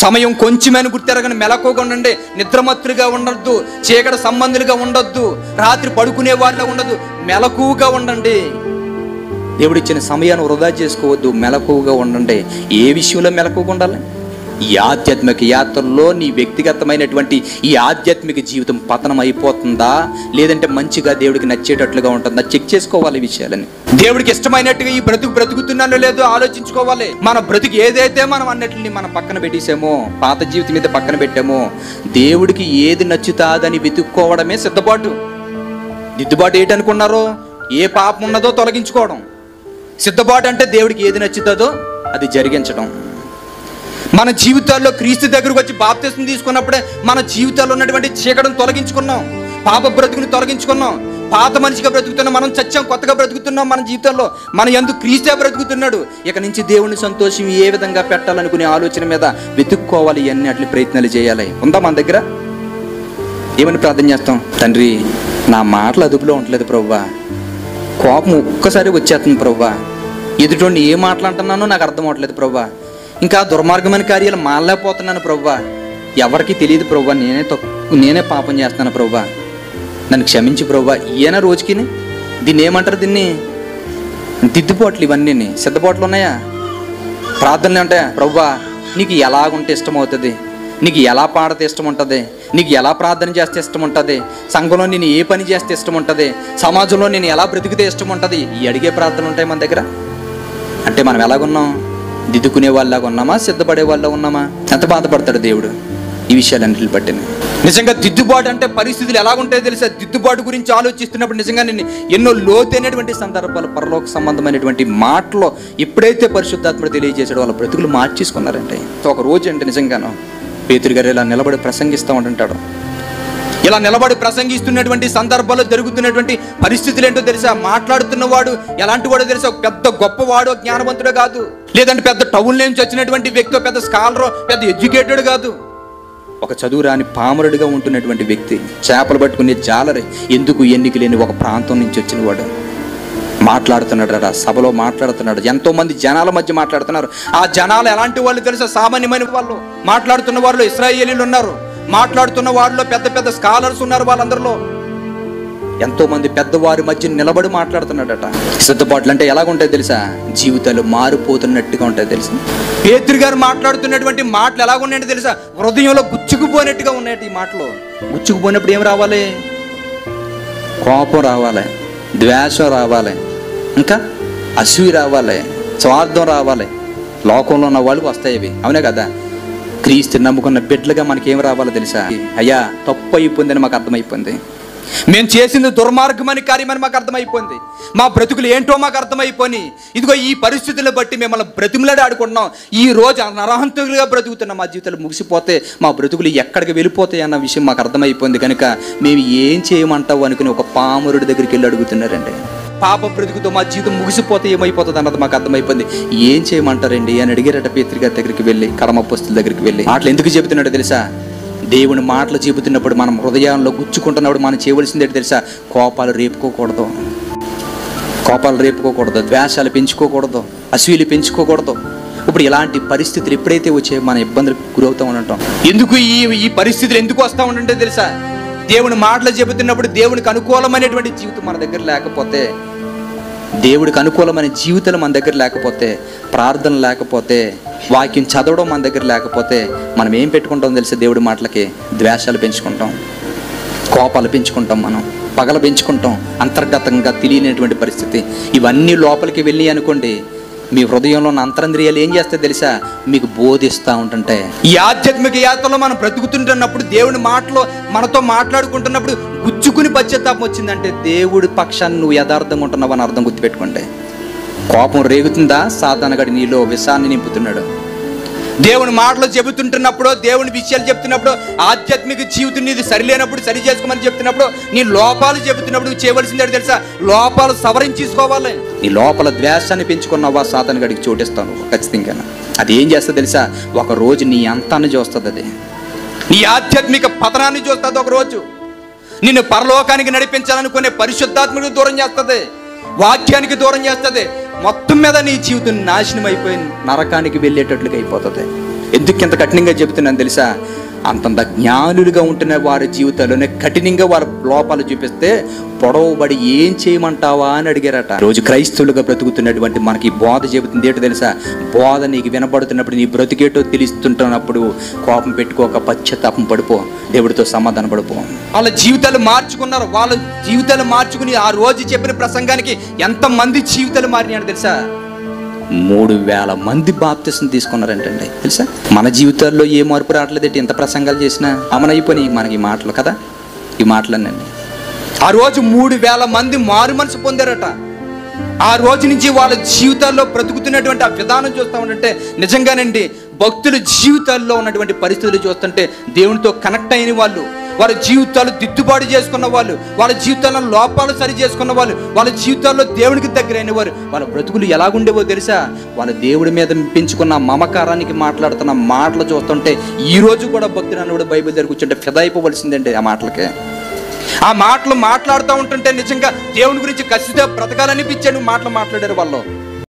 సమయం కొంచెమని గుర్తెరగని మెలకువగా ఉండండి. నిద్రమత్తులుగా ఉండొద్దు, చీకటి సంబంధులుగా ఉండొద్దు, రాత్రి పడుకునే వాళ్ళ ఉండదు, మెలకువగా ఉండండి. దేవుడిచ్చిన సమయాన్ని వృధా చేసుకోవద్దు, మెలకువగా ఉండండి. ఏ విషయంలో మెలకువగా ఉండాలి? ఈ ఆధ్యాత్మిక యాత్రలో నీ వ్యక్తిగతమైనటువంటి ఈ ఆధ్యాత్మిక జీవితం పతనం అయిపోతుందా, లేదంటే మంచిగా దేవుడికి నచ్చేటట్లుగా ఉంటుందా? చెక్ చేసుకోవాలి ఈ విషయాలని. దేవుడికి ఇష్టమైనట్టుగా ఈ బ్రతుకుతున్నానో లేదో ఆలోచించుకోవాలి. మన బ్రతుకు ఏదైతే మనం అన్నట్లని మనం పక్కన పెట్టేసామో, పాత జీవితం మీద పక్కన పెట్టామో, దేవుడికి ఏది నచ్చుతాదని వెతుక్కోవడమే సిద్ధపాటు. దిద్దుబాటు ఏంటనుకున్నారో, ఏ పాపం ఉన్నదో తొలగించుకోవడం. సిద్ధపాటు అంటే దేవుడికి ఏది నచ్చుతుందో అది జరిగించడం. మన జీవితాల్లో క్రీస్తు దగ్గరకు వచ్చి బాప్తిస్మం తీసుకున్నప్పుడే మన జీవితాల్లో ఉన్నటువంటి చీకటిని తొలగించుకున్నాం, పాప బ్రతుకుని తొలగించుకున్నాం. పాత మనిషిగా బ్రతుకుతున్నాం, మనం చచ్చాం, కొత్తగా బ్రతుకుతున్నాం. మన జీవితంలో మన యందు క్రీస్తే బ్రతుకుతున్నాడు. ఇక నుంచి దేవుని సంతోషం ఏ విధంగా పెట్టాలనుకునే ఆలోచన మీద వెతుక్కోవాలి. ఇవన్నీ అట్లా ప్రయత్నాలు చేయాలి. ఉందా మన దగ్గర? ఏమని ప్రార్థన చేస్తాం? తండ్రి, నా మాటలు అదుపులో ఉండలేదు ప్రభువా, కోపం ఒక్కసారి వచ్చేస్తుంది ప్రభువా, ఎదుటోడిని ఏ మాట్లాడుతున్నానో నాకు అర్థం అవట్లేదు ప్రభువా, ఇంకా దుర్మార్గమైన కార్యాలు మానలేకపోతున్నాను ప్రభువా, ఎవరికి తెలియదు ప్రభువా, నేనే పాపం చేస్తున్నాను ప్రభువా, నన్ను క్షమించి ప్రభువా. ఈయన రోజుకి దీన్ని ఏమంటారు? దీన్ని దిద్దుబాట్లు. ఇవన్నీ సిద్ధపాట్లు ఉన్నాయా? ప్రార్థనలు ఉంటాయా? ప్రభువా, నీకు ఎలాగుంటే ఇష్టం అవుతుంది, నీకు ఎలా పాడితే ఇష్టం ఉంటుంది, నీకు ఎలా ప్రార్థన చేస్తే ఇష్టం ఉంటుంది, సంఘంలో నేను ఏ పని చేస్తే ఇష్టం ఉంటుంది, సమాజంలో నేను ఎలా బ్రతికితే ఇష్టం ఉంటుంది, ఈ అడిగే ప్రార్థనలు ఉంటాయి మన దగ్గర. అంటే మనం ఎలాగున్నాం? దిద్దుకునే వాళ్ళలాగా ఉన్నామా, సిద్ధపడే వాళ్ళ ఉన్నామా? ఎంత బాధపడతాడు దేవుడు ఈ విషయాలన్నింటిని పట్టిన. నిజంగా దిద్దుబాటు అంటే పరిస్థితులు ఎలాగుంటాయో తెలుసా? దిద్దుబాటు గురించి ఆలోచిస్తున్నప్పుడు నిజంగా నేను ఎన్నో లోతైనటువంటి సందర్భాలు, పరలోక సంబంధమైనటువంటి మాటలో ఎప్పుడైతే పరిశుద్ధాత్ముడు తెలియజేసాడో వాళ్ళ బ్రతుకులు మార్చేసుకున్నారంటే. ఒక రోజు అంటే నిజంగానో పేతురు గారు ఇలా నిలబడి ప్రసంగిస్తూ ఉంటుంటాడు. ఇలా నిలబడి ప్రసంగిస్తున్నటువంటి సందర్భాల్లో జరుగుతున్నటువంటి పరిస్థితులు ఏంటో తెలుసా? మాట్లాడుతున్నవాడు ఎలాంటి వాడో తెలుసా? పెద్ద గొప్పవాడో జ్ఞానవంతుడో కాదు, లేదంటే పెద్ద టౌన్ నుంచి వచ్చినటువంటి వ్యక్తి, పెద్ద స్కాలరో, పెద్ద ఎడ్యుకేటెడ్ కాదు. ఒక చదువురాని పామరుడిగా ఉంటున్నటువంటి వ్యక్తి, చేపలు పట్టుకునే జాలరి, ఎందుకు ఎన్నిక లేని ఒక ప్రాంతం నుంచి వచ్చిన వాడు మాట్లాడుతున్నాడు. సభలో మాట్లాడుతున్నాడు. ఎంతో మంది జనాల మధ్య మాట్లాడుతున్నారు. ఆ జనాలు ఎలాంటి వాళ్ళు తెలుసా? సామాన్యమైన వాళ్ళు. మాట్లాడుతున్న వారిలో ఇశ్రాయేలీలు ఉన్నారు, మాట్లాడుతున్న వారిలో పెద్ద పెద్ద స్కాలర్స్ ఉన్నారు. వాళ్ళందరిలో ఎంతో మంది పెద్దవారి మధ్య నిలబడి మాట్లాడుతున్నాడట. సిద్ధపాట్లు అంటే ఎలాగుంటాయి తెలుసా? జీవితాలు మారిపోతున్నట్టుగా ఉంటాయి తెలుసా? పేతురు గారు మాట్లాడుతున్నటువంటి మాటలు ఎలాగున్నాయంటే తెలుసా? హృదయంలో గుచ్చుకుపోయినట్టుగా ఉన్నాయి. ఈ మాటలు గుచ్చుకుపోయినప్పుడు ఏం రావాలి? కోపం రావాలి, ద్వేషం రావాలి, ఇంకా అసూయ రావాలి, స్వార్థం రావాలి. లోకంలో ఉన్న వాళ్ళు వస్తాయి ఇవి, అవునే కదా? క్రీస్తు నమ్ముకున్న బిడ్డలుగా మనకేం రావాలో తెలుసా? అయ్యా, తప్పు అయిపోయిందని మాకు అర్థమైపోయింది, మేము చేసింది దుర్మార్గమని కార్యమని మాకు అర్థమైపోయింది, మా బ్రతుకులు ఏంటో మాకు అర్థమైపోయి, ఇదిగో ఈ పరిస్థితులను బట్టి మిమ్మల్ని బ్రతిమలాడి ఆడుకుంటున్నాం, ఈ రోజు నరహంతులుగా బ్రతుకుతున్నాం, మా జీవితాలు ముగిసిపోతే మా బ్రతుకులు ఎక్కడికి వెళ్ళిపోతాయి అన్న విషయం మాకు అర్థమైపోయింది, కనుక మేము ఏం చేయమంటావు అనుకుని ఒక పామరుడి దగ్గరికి వెళ్ళి అడుగుతున్నారండి. పాప బ్రతుకుతో మా జీవితం ముగిసిపోతే ఏమైపోతుంది అన్నది మాకు అర్థమైపోయింది, ఏం చేయమంటారండి అని అడిగారట. పేతురు గారి దగ్గరికి వెళ్ళి, కర్మపోస్తుల దగ్గరికి వెళ్ళి. మాటలు ఎందుకు చెబుతున్నాడో తెలుసా? దేవుని మాటలు చెబుతున్నప్పుడు మనం హృదయాల్లో గుచ్చుకుంటున్నప్పుడు మనం చేయవలసింది తెలుసా? కోపాలు రేపుకోకూడదు, ద్వేషాలు పెంచుకోకూడదు, అసూయలు పెంచుకోకూడదు. ఇప్పుడు ఇలాంటి పరిస్థితులు ఎప్పుడైతే వచ్చాయో మన ఇబ్బందులకు గురవుతూ ఉంటాం. ఎందుకు ఈ పరిస్థితులు ఎందుకు వస్తూ ఉంటుంటే తెలుసా? దేవుని మాటలు చెబుతున్నప్పుడు దేవునికి అనుకూలమైనటువంటి జీవితం మన దగ్గర లేకపోతే, దేవుడికి అనుకూలమైన జీవితాలు మన దగ్గర లేకపోతే, ప్రార్థన లేకపోతే, వాక్యం చదవడం మన దగ్గర లేకపోతే, మనం ఏం పెట్టుకుంటాం తెలుసా? దేవుడి మాటలకి ద్వేషాలు పెంచుకుంటాం, కోపాలు పెంచుకుంటాం, మనం పగల పెంచుకుంటాం, అంతర్గతంగా తెలియనటువంటి పరిస్థితి. ఇవన్నీ లోపలికి వెళ్ళి అనుకోండి, మీ హృదయంలో ఉన్న అంతరంద్రియాలు ఏం చేస్తే తెలుసా? మీకు బోధిస్తూ ఉంటుంటే. ఈ ఆధ్యాత్మిక యాత్రలో మనం బ్రతుకుతుంటున్నప్పుడు, దేవుని మాటలో మనతో మాట్లాడుకుంటున్నప్పుడు గుచ్చుకుని పశ్చాత్తాపం వచ్చిందంటే దేవుడి పక్షాన్ని నువ్వు యథార్థంగా ఉంటున్నావు అని అర్థం. గుర్తుపెట్టుకోండి. కోపం రేగుతుందా? సాతానుగాడు నీలో విషాన్ని నింపుతున్నాడు. దేవుని మాటలు చెబుతుంటున్నప్పుడు, దేవుని విషయాలు చెప్తున్నప్పుడు, ఆధ్యాత్మిక జీవితం నీది సరిలేనప్పుడు సరి చేసుకోమని చెప్తున్నప్పుడు, నీ లోపాలు చెబుతున్నప్పుడు నువ్వు చేయవలసిందే తెలుసా? లోపాలు సవరించేసుకోవాలి. నీ లోపల ద్వేషాన్ని పెంచుకున్నావా? సాతానుగాడికి చోటిస్తాను ఖచ్చితంగా. అది ఏం చేస్తుంది తెలుసా? ఒక రోజు నీ అంతాన్ని చూస్తుంది, అది నీ ఆధ్యాత్మిక పతనాన్ని చూస్తుంది. ఒక రోజు నిన్ను పరలోకానికి నడిపించాలనుకునే పరిశుద్ధాత్మకు దూరం చేస్తుంది, వాక్యానికి దూరం చేస్తుంది. మొత్తం మీద నీ జీవితం నాశనం అయిపోయి నరకానికి వెళ్ళేటట్లుగా అయిపోతుంది. ఎందుకు ఇంత కఠినంగా చెబుతున్నాను తెలుసా? అంతంత జ్ఞానులుగా ఉంటున్న వారి జీవితాల్లోనే కఠినంగా వారి లోపాలు చూపిస్తే పొడవబడి ఏం చేయమంటావా అని అడిగారట. రోజు క్రైస్తవులుగా బ్రతుకుతున్నటువంటి మనకి బోధ చెబుతుంది ఏంటో తెలుసా? బోధ నీకు వినపడుతున్నప్పుడు, నీ బ్రతికేటో తెలుస్తున్నప్పుడు కోపం పెట్టుకోక పశ్చాత్తాపం పడిపో, దేవుడితో సమాధాన పడిపో. వాళ్ళ జీవితాలు మార్చుకున్నారు. వాళ్ళ జీవితాలు మార్చుకుని ఆ రోజు చెప్పిన ప్రసంగానికి ఎంతమంది జీవితాలు మారినాయని తెలుసా? 3000 మంది బాప్తిసం తీసుకున్నారంటండి. తెలుసా? మన జీవితాల్లో ఏ మార్పు రావట్లేదంటే ఎంత ప్రసంగాలు చేసినా అమనైపోయినాయి మనకి మాటలు కదా, ఈ మాటలన్నీ. ఆ రోజు 3000 మంది మారు మనసు పొందారట. ఆ రోజు నుంచి వాళ్ళ జీవితాల్లో బ్రతుకుతున్నటువంటి ఆ విధానం చూస్తూ ఉంటే నిజంగానండి, భక్తుల జీవితాల్లో ఉన్నటువంటి పరిస్థితులు చూస్తుంటే దేవునితో కనెక్ట్ అయిన వాళ్ళు, వారి జీవితాలు దిద్దుబాటు చేసుకున్న వాళ్ళు, వాళ్ళ జీవితాల్లో లోపాలు సరి చేసుకున్న వాళ్ళు, వాళ్ళ జీవితాల్లో దేవునికి దగ్గరైన వారు, వాళ్ళ బ్రతుకులు ఎలాగుండేవో తెలుసా? వాళ్ళ దేవుడి మీద పెంచుకున్న మమకారానికి మాట్లాడుతున్న మాటలు చూస్తుంటే ఈ రోజు కూడా భక్తులు అన్నవాడు బైబిల్ దగ్గర కూర్చుంటే ఫిదా అయిపోవలసిందండి ఆ మాటలకే. ఆ మాటలు మాట్లాడుతూ ఉంటుంటే నిజంగా దేవుని గురించి కసిగా బ్రతకాలనిపించాడు మాటలు మాట్లాడారు వాళ్ళు.